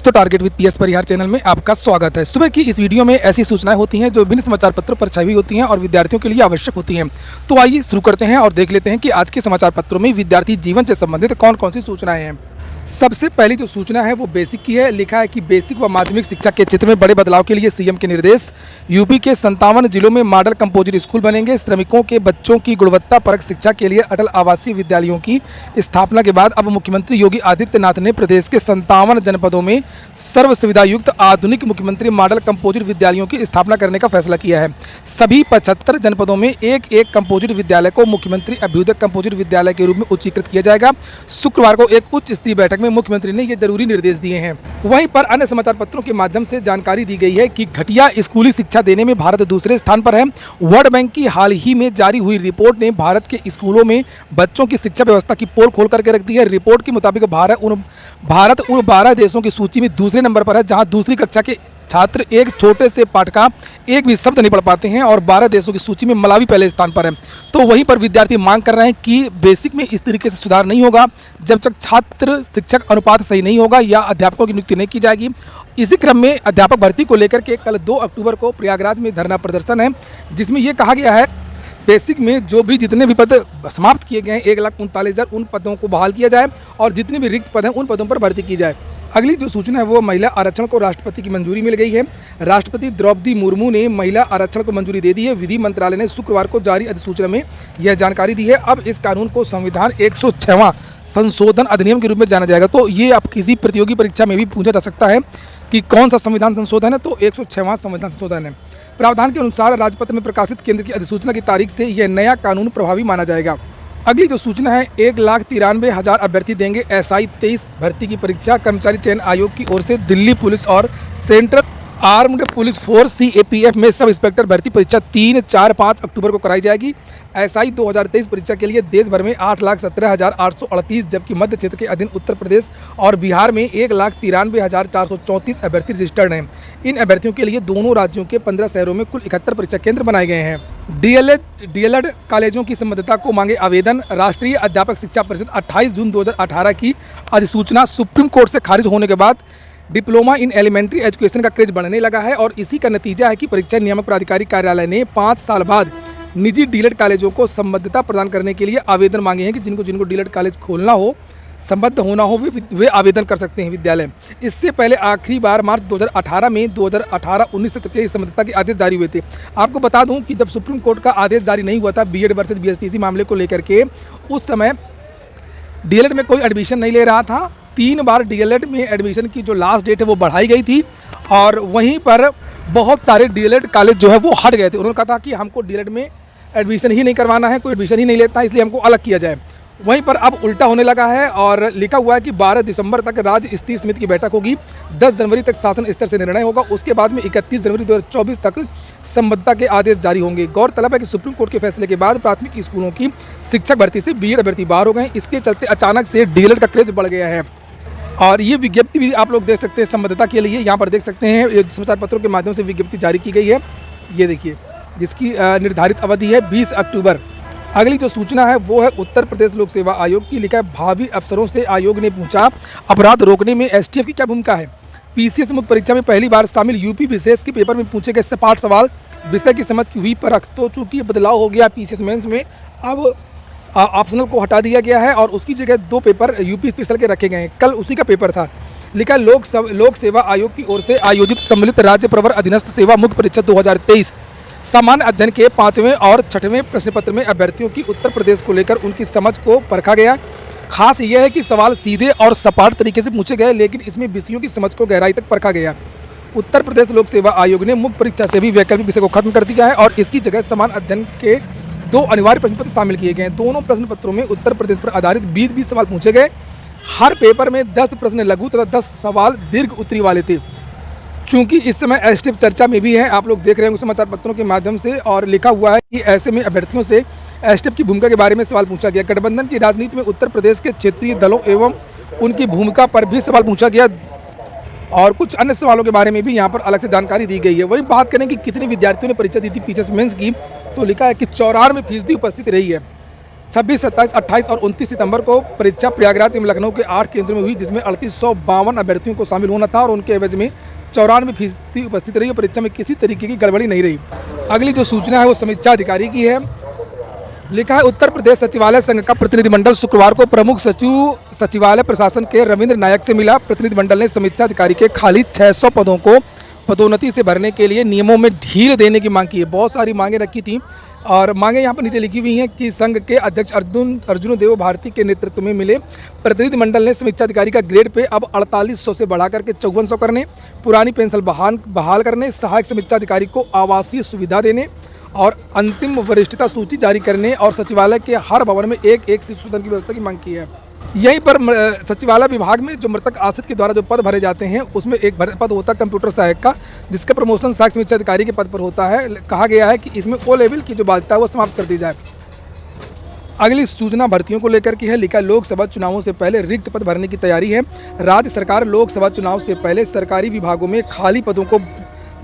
तो target with PS Parihar channel में आपका स्वागत है। सुबह की इस वीडियो में ऐसी सूचनाएं होती हैं जो विभिन्न समाचार पत्रों पर छपी होती हैं और विद्यार्थियों के लिए आवश्यक होती हैं। तो आइए शुरू करते हैं और देख लेते हैं कि आज के समाचार पत्रों में विद्यार्थी जीवन से संबंधित कौन कौन सी सूचनाएं हैं। सबसे पहली जो सूचना है वो बेसिक की है। लिखा है कि बेसिक व माध्यमिक शिक्षा के क्षेत्र में बड़े बदलाव के लिए सीएम के निर्देश। यूपी के 57 जिलों में मॉडल कंपोजिट स्कूल बनेंगे। श्रमिकों के बच्चों की गुणवत्ता परक शिक्षा के लिए अटल आवासीय विद्यालयों की स्थापना के बाद अब मुख्यमंत्री योगी आदित्यनाथ ने प्रदेश के 57 जनपदों में सर्व सुविधा युक्त आधुनिक मुख्यमंत्री मॉडल कंपोजिट विद्यालयों की स्थापना करने का फैसला किया है। सभी 75 जनपदों में एक एक कंपोजिट विद्यालय को मुख्यमंत्री अभ्युदय कंपोजिट विद्यालय के रूप में उच्चीकृत किया जाएगा। शुक्रवार को एक उच्च स्तरीय बैठक में मुख्यमंत्री ने ये जरूरी निर्देश दिए हैं। वहीं पर अन्य समाचार पत्रों के माध्यम से जानकारी दी गई है कि घटिया स्कूली शिक्षा देने में भारत दूसरे स्थान पर है। वर्ल्ड बैंक की हाल ही में जारी हुई रिपोर्ट ने भारत के स्कूलों में बच्चों की शिक्षा व्यवस्था की पोल खोल करके रख दी है। रिपोर्ट के मुताबिक भारत उन 12 देशों की सूची में दूसरे नंबर पर है जहां दूसरी कक्षा के छात्र एक छोटे से पाठ का एक भी शब्द नहीं पढ़ पाते हैं और 12 देशों की सूची में मलावी पहले स्थान पर है। तो वहीं पर विद्यार्थी मांग कर रहे हैं कि बेसिक में इस तरीके से सुधार नहीं होगा जब तक छात्र शिक्षक अनुपात सही नहीं होगा या अध्यापकों की नियुक्ति नहीं की जाएगी। इसी क्रम में अध्यापक भर्ती को लेकर के कल 2 अक्टूबर को प्रयागराज में धरना प्रदर्शन है, जिसमें ये कहा गया है बेसिक में जो भी जितने भी पद समाप्त किए गए हैं 1,39,000 उन पदों को बहाल किया जाए और जितने भी रिक्त पद हैं उन पदों पर भर्ती की जाए। अगली जो सूचना है वो महिला आरक्षण को राष्ट्रपति की मंजूरी मिल गई है। राष्ट्रपति द्रौपदी मुर्मू ने महिला आरक्षण को मंजूरी दे दी है। विधि मंत्रालय ने शुक्रवार को जारी अधिसूचना में यह जानकारी दी है। अब इस कानून को संविधान 106वां संशोधन अधिनियम के रूप में जाना जाएगा। तो ये अब किसी प्रतियोगी परीक्षा में भी पूछा जा सकता है कि कौन सा संविधान संशोधन है, तो 106वां संविधान संशोधन है। प्रावधान के अनुसार राजपत्र में प्रकाशित केंद्र की अधिसूचना की तारीख से यह नया कानून प्रभावी माना जाएगा। अगली जो सूचना है 1,93,000 अभ्यर्थी देंगे SI 23 भर्ती की परीक्षा। कर्मचारी चयन आयोग की ओर से दिल्ली पुलिस और central armed police force CAPF में सब इंस्पेक्टर भर्ती परीक्षा 3, 4, 5 अक्टूबर को कराई जाएगी। SI 2023 परीक्षा के लिए देश भर में 8,17,838 जबकि मध्य क्षेत्र के अधीन उत्तर प्रदेश और बिहार में 1,93,434 अभ्यर्थी रजिस्टर्ड हैं। इन अभ्यर्थियों के लिए दोनों राज्यों के 15 शहरों में कुल 71 परीक्षा केंद्र बनाए गए हैं। DLED कॉलेजों की संबद्धता को मांगे आवेदन। राष्ट्रीय अध्यापक शिक्षा परिषद 28 जून 2018 की अधिसूचना सुप्रीम कोर्ट से खारिज होने के बाद डिप्लोमा इन एलिमेंट्री एजुकेशन का क्रेज बढ़ने लगा है और इसी का नतीजा है कि परीक्षा नियामक प्राधिकारी कार्यालय ने 5 साल बाद निजी DLED कॉलेजों को संबद्धता प्रदान करने के लिए आवेदन मांगे हैं कि जिनको DLED कॉलेज खोलना हो, संबद्ध होना हो, वे आवेदन कर सकते हैं विद्यालय। इससे पहले आखिरी बार मार्च 2018 में 2018-19 सत्र के संबद्धता के आदेश जारी हुए थे। आपको बता दूं कि जब सुप्रीम कोर्ट का आदेश जारी नहीं हुआ था BEd वर्सेज BSTC मामले को लेकर के, उस समय DLED में कोई एडमिशन नहीं ले रहा था। 3 बार DLED में एडमिशन की जो लास्ट डेट है वो बढ़ाई गई थी और वहीं पर बहुत सारे DLED कॉलेज जो है वो हट गए थे। उन्होंने कहा था कि हमको DLED में एडमिशन ही नहीं करवाना है, कोई एडमिशन ही नहीं लेता है, इसलिए हमको अलग किया जाए। वहीं पर अब उल्टा होने लगा है और लिखा हुआ है कि 12 दिसंबर तक राज्य स्तरीय समिति की बैठक होगी। 10 जनवरी तक शासन स्तर से निर्णय होगा। उसके बाद में 31 जनवरी 2024 तक संबद्धता के आदेश जारी होंगे। गौरतलब है कि सुप्रीम कोर्ट के फैसले के बाद प्राथमिक स्कूलों की शिक्षक भर्ती से BEd अभ्यर्थी बाहर हो गए। इसके चलते अचानक से DLED का क्रेज बढ़ गया है और ये विज्ञप्ति भी आप लोग देख सकते हैं संबद्धता के लिए। यहाँ पर देख सकते हैं समाचार पत्रों के माध्यम से विज्ञप्ति जारी की गई है, ये देखिए, जिसकी निर्धारित अवधि है 20 अक्टूबर। अगली जो सूचना है वो है उत्तर प्रदेश लोक सेवा आयोग की। लिखा है भावी अफसरों से आयोग ने पूछा अपराध रोकने में STF की क्या भूमिका है। PCS मुख्य परीक्षा में पहली बार शामिल यूपी विशेष के पेपर में पूछे गए 60 सवाल, विषय की समझ की हुई परख। तो चूंकि बदलाव हो गया PCS मेंस में, अब ऑप्शनल को हटा दिया गया है और उसकी जगह 2 पेपर यूपी स्पेशल के रखे गए हैं। कल उसी का पेपर था। लिखा लोक सेवा आयोग की ओर से आयोजित सम्मिलित राज्य प्रवर अधीनस्थ सेवा मुख्य परीक्षा 2023 सामान्य अध्ययन के 5वें और 6वें प्रश्न पत्र में अभ्यर्थियों की उत्तर प्रदेश को लेकर उनकी समझ को परखा गया। खास यह है कि सवाल सीधे और सपाट तरीके से पूछे गए, लेकिन इसमें विषयों की समझ को गहराई तक परखा गया। उत्तर प्रदेश लोक सेवा आयोग ने मुख्य परीक्षा से भी वैकल्पिक विषय को खत्म कर दिया है और इसकी जगह समान अध्ययन के 2 अनिवार्य प्रश्न पत्र शामिल किए गए। दोनों प्रश्न पत्रों में उत्तर प्रदेश पर आधारित 20-20 सवाल पूछे गए। हर पेपर में 10 प्रश्न लघु तथा 10 सवाल दीर्घ उत्तरी वाले थे। चूंकि इस समय STF चर्चा में भी है, आप लोग देख रहे होंगे समाचार पत्रों के माध्यम से, और लिखा हुआ है कि ऐसे में अभ्यर्थियों से STF की भूमिका के बारे में सवाल पूछा गया। गठबंधन की राजनीति में उत्तर प्रदेश के क्षेत्रीय दलों एवं उनकी भूमिका पर भी सवाल पूछा गया और कुछ अन्य सवालों के बारे में भी यहाँ पर अलग से जानकारी दी गई है। वही बात करें कि कितने विद्यार्थियों ने परीक्षा दी थी PCS मेंस की, तो लिखा है कि 94% उपस्थिति रही है। 26, 27, 28 और 29 सितंबर को परीक्षा प्रयागराज एवं लखनऊ के 8 केंद्रों में हुई, जिसमें 3852 अभ्यर्थियों को शामिल होना था और उनके एवज में 94% उपस्थित रही। परीक्षा में किसी तरीके की गड़बड़ी नहीं रही। अगली जो सूचना है वो समीक्षा अधिकारी की है। लिखा है, उत्तर प्रदेश सचिवालय संघ का प्रतिनिधिमंडल शुक्रवार को प्रमुख सचिव सचिवालय प्रशासन के रविंद्र नायक से मिला। प्रतिनिधिमंडल ने समीक्षा अधिकारी के खाली 600 पदों को पदोन्नति से भरने के लिए नियमों में ढील देने की मांग की है। बहुत सारी मांगें रखी थी और मांगें यहाँ पर नीचे लिखी हुई हैं कि संघ के अध्यक्ष अर्जुन देव भारती के नेतृत्व में मिले प्रतिनिधिमंडल ने समीक्षा अधिकारी का ग्रेड पे अब 4800 से बढ़ाकर के 5400 करने, पुरानी पेंशन बहाल करने, सहायक समीक्षा अधिकारी को आवासीय सुविधा देने और अंतिम वरिष्ठता सूची जारी करने और सचिवालय के हर भवन में एक शिशु सदन की व्यवस्था की मांग की है। यहीं पर सचिवालय विभाग में जो मृतक आश्रित के द्वारा जो पद भरे जाते हैं उसमें एक पद होता है कंप्यूटर सहायक का, जिसका प्रमोशन सहायक समीक्षा अधिकारी के पद पर होता है। कहा गया है कि इसमें ओ लेवल की जो बाध्यता है वो समाप्त कर दी जाए। अगली सूचना भर्तियों को लेकर की है। लिखा, लोकसभा चुनावों से पहले रिक्त पद भरने की तैयारी है। राज्य सरकार लोकसभा चुनाव से पहले सरकारी विभागों में खाली पदों को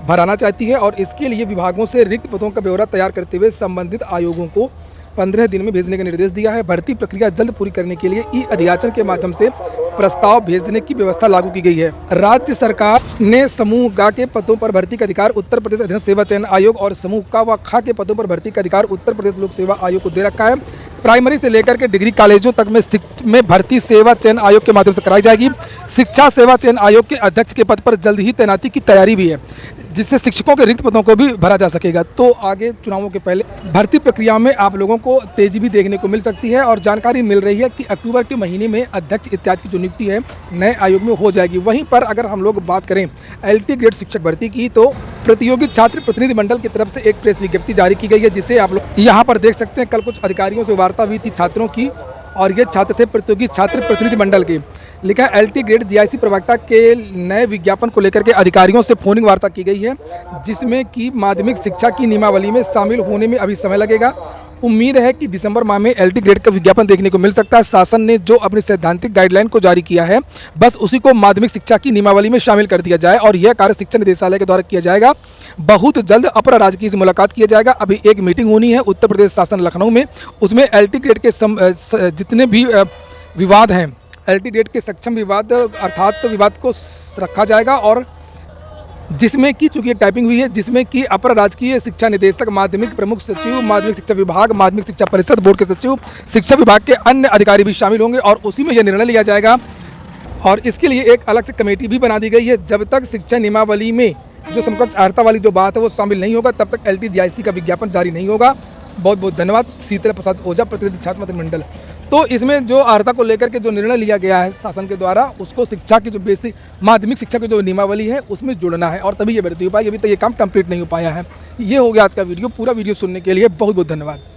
भराना चाहती है और इसके लिए विभागों से रिक्त पदों का ब्यौरा तैयार करते हुए संबंधित आयोगों को 15 दिन में भेजने का निर्देश दिया है। भर्ती प्रक्रिया जल्द पूरी करने के लिए ई अधियाचन के माध्यम से प्रस्ताव भेजने की व्यवस्था लागू की गई है। राज्य सरकार ने समूह ग के पदों पर भर्ती का अधिकार उत्तर प्रदेश अधीनस्थ सेवा चयन आयोग और समूह क व ख के पदों पर भर्ती का अधिकार उत्तर प्रदेश लोक सेवा आयोग को दे रखा है। प्राइमरी से लेकर के डिग्री कॉलेजों तक में भर्ती सेवा चयन आयोग के माध्यम से कराई जाएगी। शिक्षा सेवा चयन आयोग के अध्यक्ष के पद पर जल्द ही तैनाती की तैयारी भी है, जिससे शिक्षकों के रिक्त पदों को भी भरा जा सकेगा। तो आगे चुनावों के पहले भर्ती प्रक्रिया में आप लोगों को तेजी भी देखने को मिल सकती है और जानकारी मिल रही है कि अक्टूबर के महीने में अध्यक्ष इत्यादि की जो नियुक्ति है नए आयोग में हो जाएगी। वहीं पर अगर हम लोग बात करें LT ग्रेड शिक्षक भर्ती की, तो प्रतियोगी छात्र प्रतिनिधिमंडल की तरफ से एक प्रेस विज्ञप्ति जारी की गई है, जिसे आप लोग यहाँ पर देख सकते हैं। कल कुछ अधिकारियों से वार्ता हुई थी छात्रों की और ये छात्र थे प्रतियोगी छात्र प्रतिनिधिमंडल के। लिखा है, LT ग्रेड GIC प्रवक्ता के नए विज्ञापन को लेकर के अधिकारियों से फोनिंग वार्ता की गई है, जिसमें कि माध्यमिक शिक्षा की नियमावली में शामिल होने में अभी समय लगेगा। उम्मीद है कि दिसंबर माह में LT ग्रेड का विज्ञापन देखने को मिल सकता है। शासन ने जो अपनी सैद्धांतिक गाइडलाइन को जारी किया है, बस उसी को माध्यमिक शिक्षा की नियमावली में शामिल कर दिया जाए और यह कार्य शिक्षा निदेशालय के द्वारा किया जाएगा। बहुत जल्द अपर राजकीय से मुलाकात किया जाएगा। अभी एक मीटिंग होनी है उत्तर प्रदेश शासन लखनऊ में, उसमें LT ग्रेड के जितने भी विवाद हैं, LT ग्रेड के सक्षम विवाद अर्थात विवाद को रखा जाएगा और जिसमें कि चूंकि टाइपिंग हुई है, जिसमें कि अपर राजकीय शिक्षा निदेशक, माध्यमिक प्रमुख सचिव, माध्यमिक शिक्षा विभाग, माध्यमिक शिक्षा परिषद, बोर्ड के सचिव, शिक्षा विभाग के अन्य अधिकारी भी शामिल होंगे और उसी में यह निर्णय लिया जाएगा। और इसके लिए एक अलग से कमेटी भी बना दी गई है। जब तक शिक्षा नियमावली में जो समकक्ष अर्हता वाली जो बात है वो शामिल नहीं होगा, तब तक LT GIC का विज्ञापन जारी नहीं होगा। बहुत बहुत धन्यवाद। शीतल प्रसाद ओझा, प्रतिनिधि छात्र मंत्रिमंडल। तो इसमें जो अर्हता को लेकर के जो निर्णय लिया गया है शासन के द्वारा, उसको शिक्षा की जो बेसिक माध्यमिक शिक्षा की जो नियमावली है उसमें जोड़ना है और तभी ये भर्ती हो पाएगी। अभी तक ये काम कंप्लीट नहीं हो पाया है। ये हो गया आज का वीडियो। पूरा वीडियो सुनने के लिए बहुत बहुत धन्यवाद।